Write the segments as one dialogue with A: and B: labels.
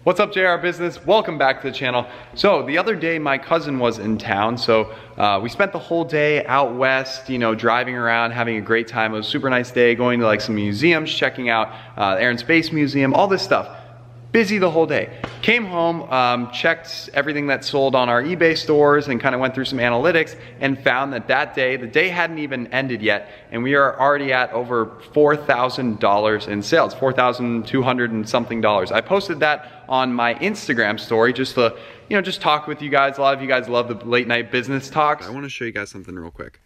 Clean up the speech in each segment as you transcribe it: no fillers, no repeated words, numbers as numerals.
A: What's up, JR Business? Welcome back to the channel. So the other day my cousin was in town, so we spent the whole day out west, driving around, having a great time. It was a super nice day, going to like some museums, checking out the Air and Space Museum, all this stuff. Busy the whole day. Came home, checked everything that sold on our eBay stores and kind of went through some analytics and found that the day hadn't even ended yet, and we are already at over $4,000 in sales, $4,200 and something dollars. I posted that on my Instagram story just to, just talk with you guys. A lot of you guys love the late night business talks. I want to show you guys something real quick.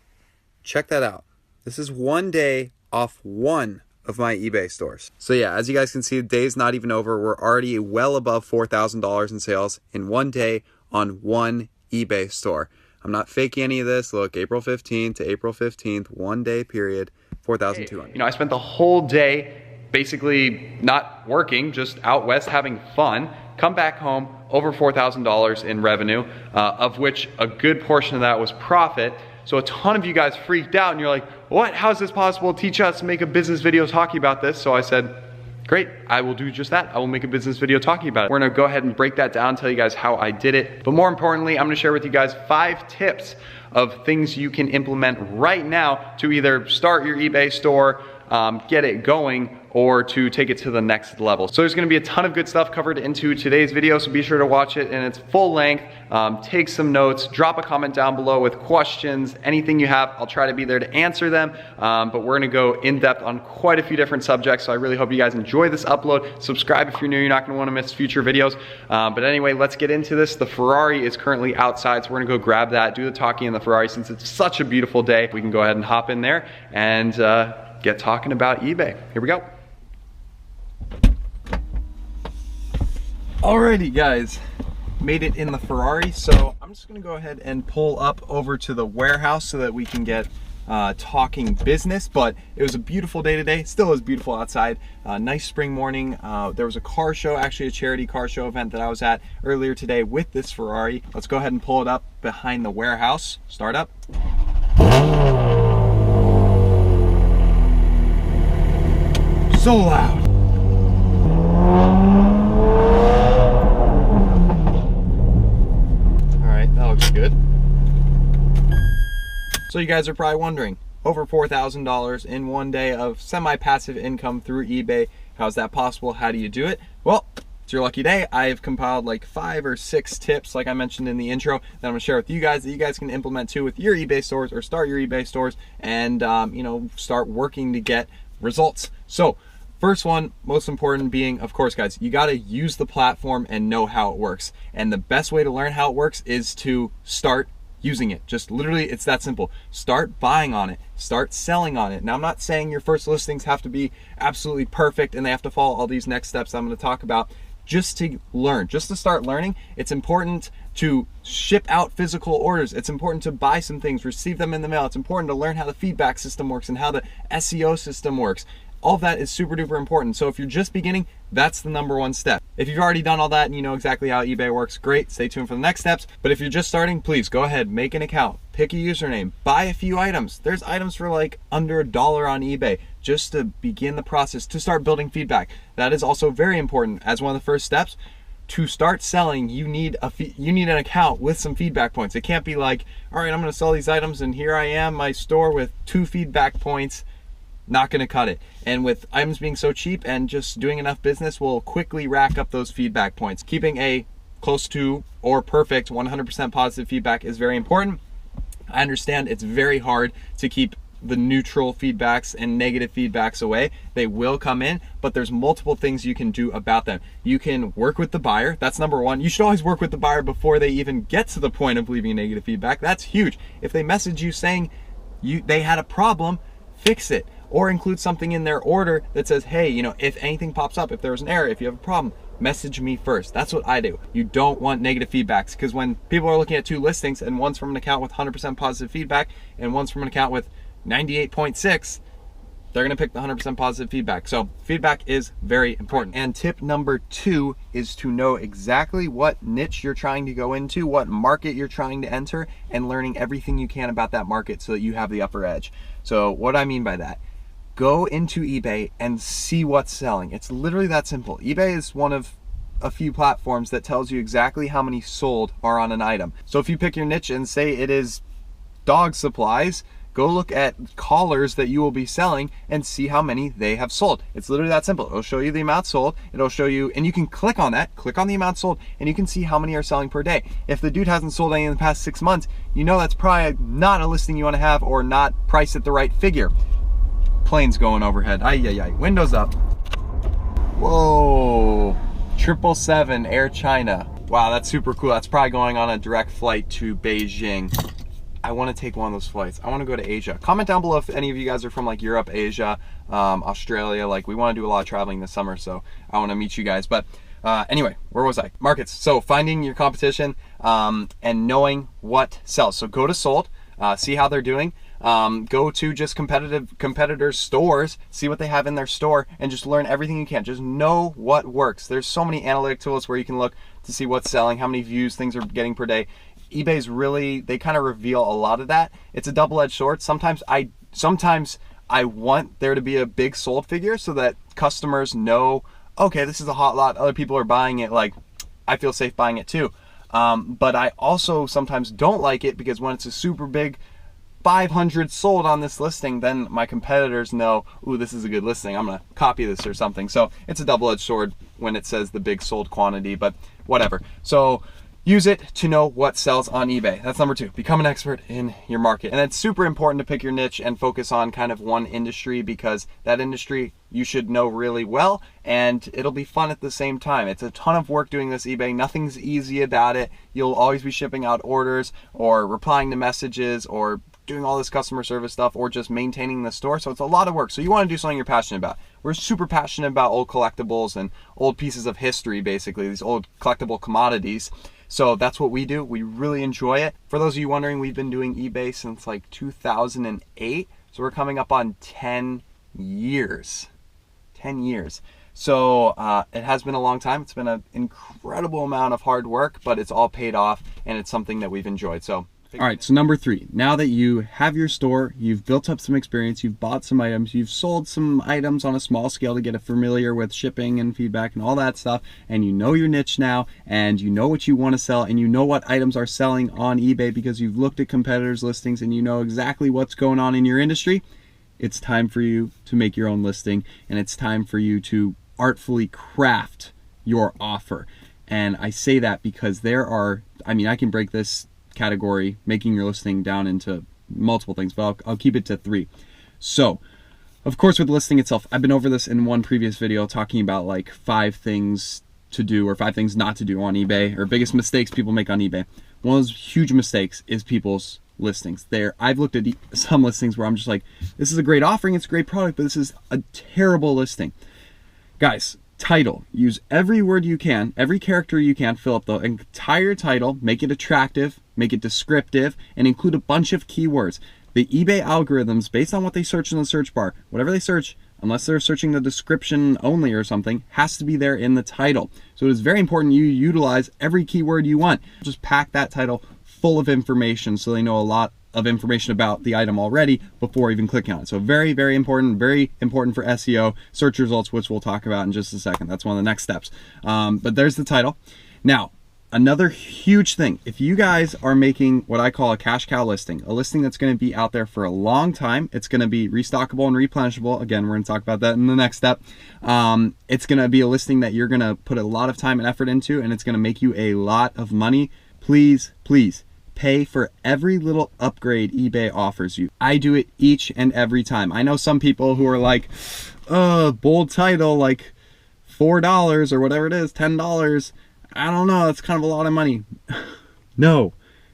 A: Check that out. This is one day off one of my eBay stores. So yeah, as you guys can see, the day's not even over. We're already well above $4,000 in sales in one day on one eBay store. I'm not faking any of this. Look, April 15th to April 15th, 1 day period, 4,200. I spent the whole day basically not working, just out west having fun. Come back home, over $4,000 in revenue, of which a good portion of that was profit. So a ton of you guys freaked out and you're like, what? How is this possible? Teach us, make a business video talking about this. So I said, great, I will do just that. I will make a business video talking about it. We're gonna go ahead and break that down, tell you guys how I did it. But more importantly, I'm gonna share with you guys 5 tips of things you can implement right now to either start your eBay store, get it going, or to take it to the next level. So there's gonna be a ton of good stuff covered into today's video, so be sure to watch it in its full length. Take some notes, drop a comment down below with questions, anything you have, I'll try to be there to answer them. But we're gonna go in depth on quite a few different subjects, so I really hope you guys enjoy this upload. Subscribe if you're new, you're not gonna wanna miss future videos. But anyway, let's get into this. The Ferrari is currently outside, so we're gonna go grab that, do the talking in the Ferrari since it's such a beautiful day. We can go ahead and hop in there and get talking about eBay. Here we go. Alrighty guys, made it in the Ferrari, so I'm just gonna go ahead and pull up over to the warehouse so that we can get talking business. But it was a beautiful day today, still is beautiful outside. Nice spring morning. There was a car show, actually a charity car show event that I was at earlier today with this Ferrari. Let's go ahead and pull it up behind the warehouse. Start up. So loud. Good. So you guys are probably wondering, over $4,000 in one day of semi-passive income through eBay. How's that possible? How do you do it? Well, it's your lucky day. I've compiled like 5 or 6 tips, like I mentioned in the intro, that I'm gonna share with you guys that you guys can implement too with your eBay stores, or start your eBay stores and start working to get results. So first one, most important being, of course guys, you gotta use the platform and know how it works. And the best way to learn how it works is to start using it. Just literally, it's that simple. Start buying on it, start selling on it. Now I'm not saying your first listings have to be absolutely perfect and they have to follow all these next steps I'm gonna talk about. Just to learn, just to start learning, it's important to ship out physical orders. It's important to buy some things, receive them in the mail. It's important to learn how the feedback system works and how the SEO system works. All of that is super duper important. So if you're just beginning, that's the #1 step. If you've already done all that and you know exactly how eBay works, great, stay tuned for the next steps. But if you're just starting, please go ahead, make an account, pick a username, buy a few items. There's items for like under $1 on eBay, just to begin the process, to start building feedback. That is also very important. As one of the first steps, to start selling, you need an account with some feedback points. It can't be like, all right, I'm gonna sell these items and here I am, my store with 2 feedback points. Not gonna cut it. And with items being so cheap and just doing enough business, will quickly rack up those feedback points. Keeping a close to or perfect 100% positive feedback is very important. I understand it's very hard to keep the neutral feedbacks and negative feedbacks away. They will come in, but there's multiple things you can do about them. You can work with the buyer. That's #1. You should always work with the buyer before they even get to the point of leaving negative feedback. That's huge. If they message you saying they had a problem, fix it. Or include something in their order that says, hey, if anything pops up, if there's an error, if you have a problem, message me first. That's what I do. You don't want negative feedbacks, because when people are looking at 2 listings and one's from an account with 100% positive feedback and one's from an account with 98.6, they're gonna pick the 100% positive feedback. So feedback is very important. And tip #2 is to know exactly what niche you're trying to go into, what market you're trying to enter, and learning everything you can about that market so that you have the upper edge. So what I mean by that, go into eBay and see what's selling. It's literally that simple. eBay is one of a few platforms that tells you exactly how many sold are on an item. So if you pick your niche and say it is dog supplies, go look at collars that you will be selling and see how many they have sold. It's literally that simple. It'll show you the amount sold. It'll show you, and you can click on that, click on the amount sold, and you can see how many are selling per day. If the dude hasn't sold any in the past 6 months, you know that's probably not a listing you want to have or not priced at the right figure. Planes going overhead. Ay. Windows up. Whoa. 777 Air China. Wow, that's super cool. That's probably going on a direct flight to Beijing. I want to take one of those flights. I want to go to Asia. Comment down below if any of you guys are from like Europe, Asia, Australia. Like, we want to do a lot of traveling this summer, so I want to meet you guys. But anyway, where was I? Markets. So finding your competition and knowing what sells. So go to sold, see how they're doing. Go to just competitors' stores, see what they have in their store, and just learn everything you can. Just know what works. There's so many analytic tools where you can look to see what's selling, how many views things are getting per day. eBay's really, they kind of reveal a lot of that. It's a double-edged sword. Sometimes I want there to be a big sold figure so that customers know, okay, this is a hot lot, other people are buying it, like, I feel safe buying it too. But I also sometimes don't like it because when it's a super big 500 sold on this listing, then my competitors know, ooh, this is a good listing, I'm gonna copy this or something. So it's a double-edged sword when it says the big sold quantity, but whatever. So use it to know what sells on eBay. That's number 2. Become an expert in your market. And it's super important to pick your niche and focus on kind of one industry, because that industry you should know really well and it'll be fun at the same time. It's a ton of work doing this eBay. Nothing's easy about it. You'll always be shipping out orders or replying to messages or doing all this customer service stuff or just maintaining the store. So it's a lot of work. So you want to do something you're passionate about. We're super passionate about old collectibles and old pieces of history, basically, these old collectible commodities. So that's what we do. We really enjoy it. For those of you wondering, we've been doing eBay since like 2008. So we're coming up on 10 years. 10 years. So it has been a long time. It's been an incredible amount of hard work, but it's all paid off and it's something that we've enjoyed. So all right, so number 3, now that you have your store, you've built up some experience, you've bought some items, you've sold some items on a small scale to get familiar with shipping and feedback and all that stuff, and you know your niche now, and you know what you want to sell, and you know what items are selling on eBay because you've looked at competitors' listings and you know exactly what's going on in your industry, it's time for you to make your own listing, and it's time for you to artfully craft your offer. And I say that because there are, I mean, I can break this category, making your listing, down into multiple things, but I'll keep it to 3. So of course, with the listing itself, I've been over this in one previous video talking about like 5 things to do or 5 things not to do on eBay, or biggest mistakes people make on eBay. One of those huge mistakes is people's listings. I've looked at some listings where I'm just like, this is a great offering, it's a great product, but this is a terrible listing. Guys, title. Use every word you can, every character you can, fill up the entire title, make it attractive, make it descriptive, and include a bunch of keywords. The eBay algorithms, based on what they search in the search bar, whatever they search, unless they're searching the description only or something, has to be there in the title. So it is very important you utilize every keyword you want. Just pack that title full of information so they know a lot of information about the item already before even clicking on it. So very, very important for SEO, search results, which we'll talk about in just a second. That's one of the next steps. But there's the title. Now, another huge thing, if you guys are making what I call a cash cow listing, a listing that's going to be out there for a long time, it's going to be restockable and replenishable. Again, we're going to talk about that in the next step. It's going to be a listing that you're going to put a lot of time and effort into, and it's going to make you a lot of money. Please, please pay for every little upgrade eBay offers you. I do it each and every time. I know some people who are like, bold title, like $4 or whatever it is, $10. I don't know, that's kind of a lot of money. No,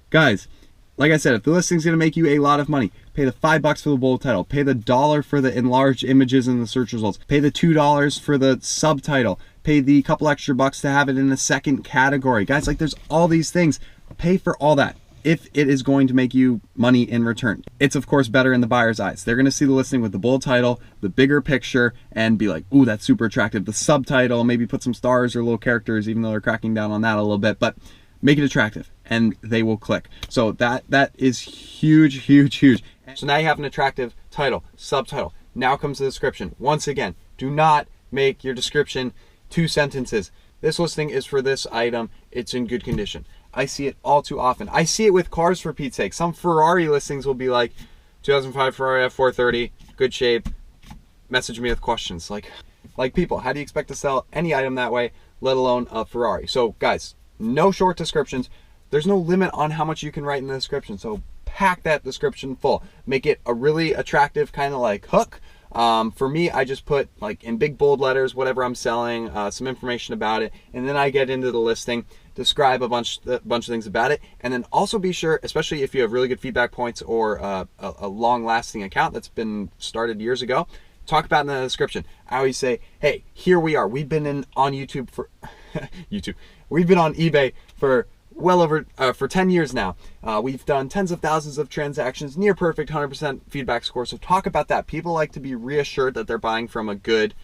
A: guys, like I said, if the listing's gonna make you a lot of money, pay the $5 for the bold title, pay the $1 for the enlarged images in the search results, pay the $2 for the subtitle, pay the couple extra bucks to have it in a second category. Guys, like, there's all these things. Pay for all that if it is going to make you money in return. It's of course better in the buyer's eyes. They're gonna see the listing with the bold title, the bigger picture, and be like, ooh, that's super attractive. The subtitle, maybe put some stars or little characters, even though they're cracking down on that a little bit, but make it attractive and they will click. So that is huge, huge, huge. So now you have an attractive title, subtitle. Now comes the description. Once again, do not make your description 2 sentences. this listing is for this item, it's in good condition. I see it all too often. I see it with cars, for Pete's sake. Some Ferrari listings will be like, 2005 Ferrari F430, good shape, message me with questions. Like people, how do you expect to sell any item that way, let alone a Ferrari? So guys, no short descriptions. There's no limit on how much you can write in the description. So pack that description full. Make it a really attractive kind of like hook. For me, I just put like in big bold letters, whatever I'm selling, some information about it. And then I get into the listing, describe a bunch of things about it. And then also be sure, especially if you have really good feedback points or a long lasting account that's been started years ago, talk about it in the description. I always say, hey, here we are. We've been on YouTube for We've been on eBay for well over for 10 years now. We've done tens of thousands of transactions, near perfect 100% feedback score. So talk about that. People like to be reassured that they're buying from a good,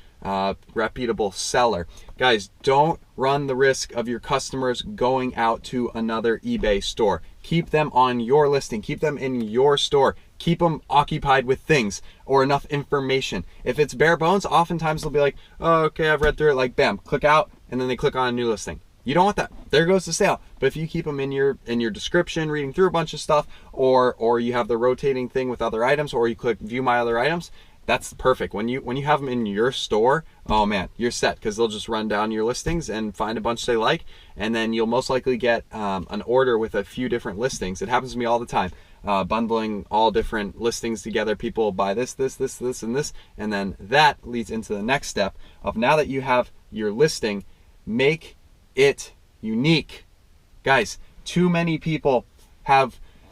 A: reputable seller. Guys, don't run the risk of your customers going out to another eBay store. Keep them on your listing. Keep them in your store. Keep them occupied with things or enough information. If it's bare bones, oftentimes they'll be like, oh, okay, I've read through it, like bam, click out, and then they click on a new listing. You don't want that. There goes the sale. But if you keep them in your description, reading through a bunch of stuff, or you have the rotating thing with other items, or you click view my other items, that's perfect. When you have them in your store, oh man, you're set, because they'll just run down your listings and find a bunch they like, and then you'll most likely get an order with a few different listings. It happens to me all the time. Bundling all different listings together. People buy this, and this, and then that leads into the next step of, now that you have your listing, make it unique. Guys, too many people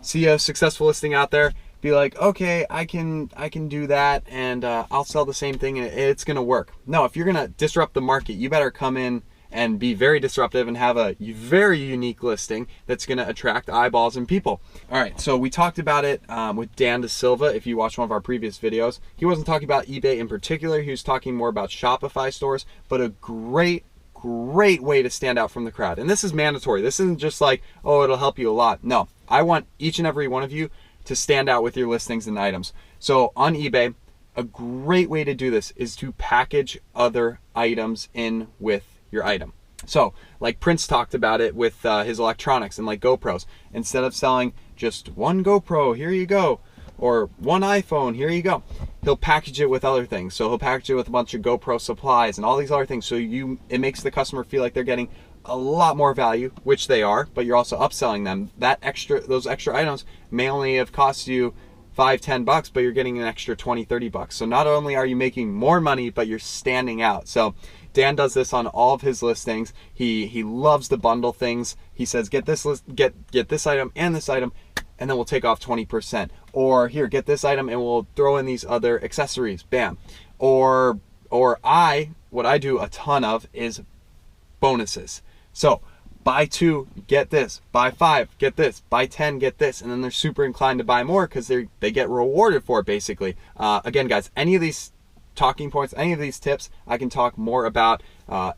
A: see a successful listing out there, be like, okay, I can do that, and I'll sell the same thing and it's gonna work. No, if you're gonna disrupt the market, you better come in and be very disruptive and have a very unique listing that's gonna attract eyeballs and people. All right, so we talked about it with Dan Da Silva. If you watched one of our previous videos, he wasn't talking about eBay in particular. He was talking more about Shopify stores, but a great way to stand out from the crowd. And this is mandatory. This isn't just like, oh, it'll help you a lot. No, I want each and every one of you to stand out with your listings and items. So on eBay, a great way to do this is to package other items in with your item. So like Prince talked about it with his electronics and like GoPros. Instead of selling just one GoPro, here you go, or one iPhone, here you go, he'll package it with other things. So he'll package it with a bunch of GoPro supplies and all these other things. So it makes the customer feel like they're getting a lot more value, which they are, but you're also upselling them. Those extra items may only have cost you $5-10, but you're getting an extra $20-30. So not only are you making more money, but you're standing out. So Dan does this on all of his listings. He loves to bundle things. He says, get this item and this item, and then we'll take off 20%. Or here, get this item and we'll throw in these other accessories, bam. Or what I do a ton of is bonuses. So buy 2, get this, buy 5, get this, buy 10, get this, and then they're super inclined to buy more because they get rewarded for it, basically. Again, guys, any of these talking points, any of these tips, I can talk more about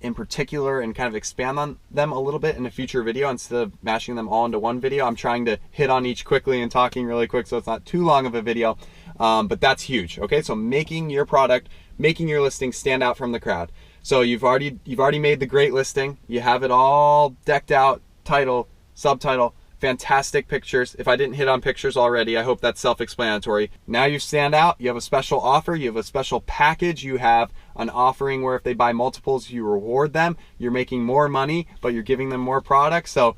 A: in particular and kind of expand on them a little bit in a future video instead of mashing them all into one video. I'm trying to hit on each quickly and talking really quick so it's not too long of a video, but that's huge. Okay, so making your product, making your listing stand out from the crowd. So you've already made the great listing. You have it all decked out, title, subtitle, fantastic pictures. If I didn't hit on pictures already, I hope that's self-explanatory. Now you stand out. You have a special offer. You have a special package. You have an offering where if they buy multiples, you reward them. You're making more money, but you're giving them more products. So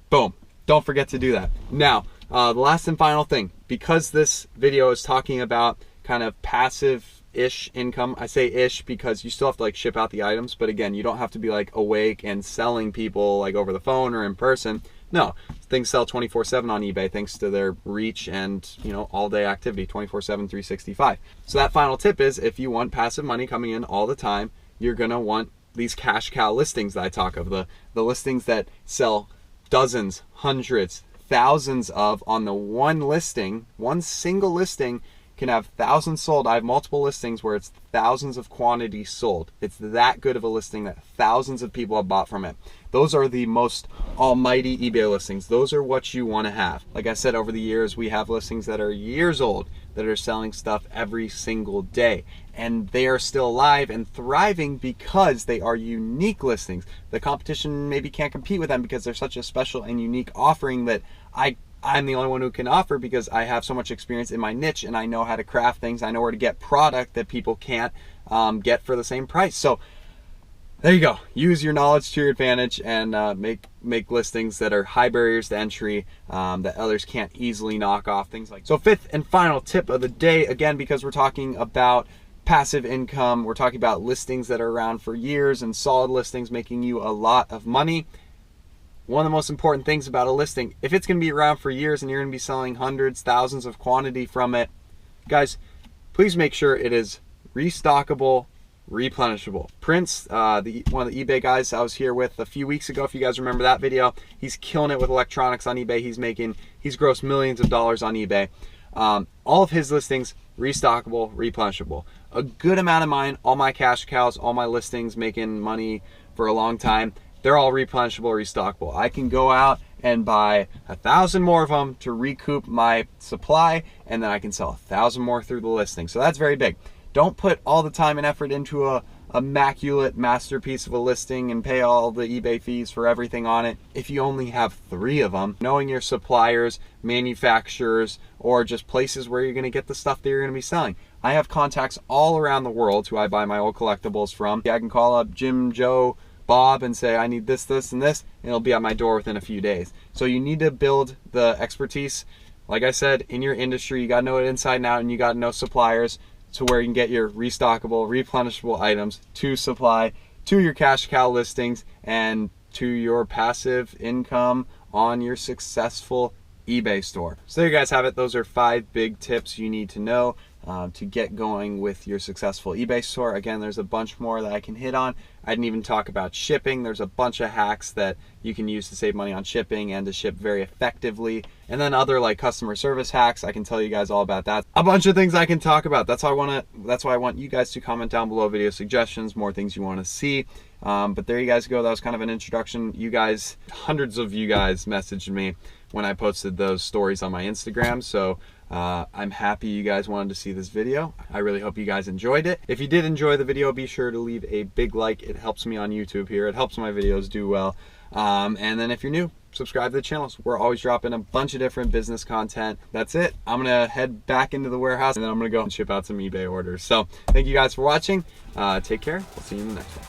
A: boom, don't forget to do that. Now, the last and final thing, because this video is talking about kind of passive-ish income. I say ish because you still have to like ship out the items, but again, you don't have to be like awake and selling people like over the phone or in person. No, things sell 24/7 on eBay thanks to their reach and, you know, all day activity, 24/7, 365. So that final tip is, if you want passive money coming in all the time, you're gonna want these cash cow listings that I talk of, the listings that sell dozens, hundreds, thousands of on the one listing. One single listing can have thousands sold. I have multiple listings where it's thousands of quantities sold. It's that good of a listing that thousands of people have bought from it. Those are the most almighty eBay listings. Those are what you want to have. Like I said, over the years, we have listings that are years old that are selling stuff every single day. And they are still alive and thriving because they are unique listings. The competition maybe can't compete with them because they're such a special and unique offering that I'm the only one who can offer, because I have so much experience in my niche and I know how to craft things. I know where to get product that people can't get for the same price. So there you go. Use your knowledge to your advantage and make listings that are high barriers to entry, that others can't easily knock off, things like that. So fifth and final tip of the day, again, because we're talking about passive income, we're talking about listings that are around for years and solid listings making you a lot of money. One of the most important things about a listing, if it's going to be around for years and you're going to be selling hundreds, thousands of quantity from it, guys, please make sure it is restockable, replenishable. Prince, one of the eBay guys I was here with a few weeks ago, if you guys remember that video, he's killing it with electronics on eBay. He's grossed millions of dollars on eBay. All of his listings, restockable, replenishable. A good amount of mine, all my cash cows, all my listings making money for a long time, they're all replenishable, restockable. I can go out and buy 1,000 more of them to recoup my supply, and then I can sell 1,000 more through the listing. So that's very big. Don't put all the time and effort into a immaculate masterpiece of a listing and pay all the eBay fees for everything on it if you only have 3 of them. Knowing your suppliers, manufacturers, or just places where you're going to get the stuff that you're going to be selling. I have contacts all around the world who I buy my old collectibles from. I can call up Jim, Joe, Bob and say, I need this, this, and this, and it'll be at my door within a few days. So you need to build the expertise, like I said, in your industry. You got to know it inside and out, and you got to know suppliers to where you can get your restockable, replenishable items to supply to your cash cow listings and to your passive income on your successful eBay store. So there you guys have it. Those are 5 big tips you need to know to get going with your successful eBay store. Again, there's a bunch more that I can hit on. I didn't even talk about shipping. There's a bunch of hacks that you can use to save money on shipping and to ship very effectively. And then other like customer service hacks, I can tell you guys all about that. A bunch of things I can talk about. That's why I want you guys to comment down below video suggestions, more things you want to see. But there you guys go. That was kind of an introduction. You guys, hundreds of you guys messaged me when I posted those stories on my Instagram. So I'm happy you guys wanted to see this video. I really hope you guys enjoyed it. If you did enjoy the video, be sure to leave a big like. It helps me on YouTube here. It helps my videos do well. And then if you're new, subscribe to the channels. We're always dropping a bunch of different business content. That's it. I'm gonna head back into the warehouse and then I'm gonna go and ship out some eBay orders. So thank you guys for watching. Take care. We'll see you in the next one.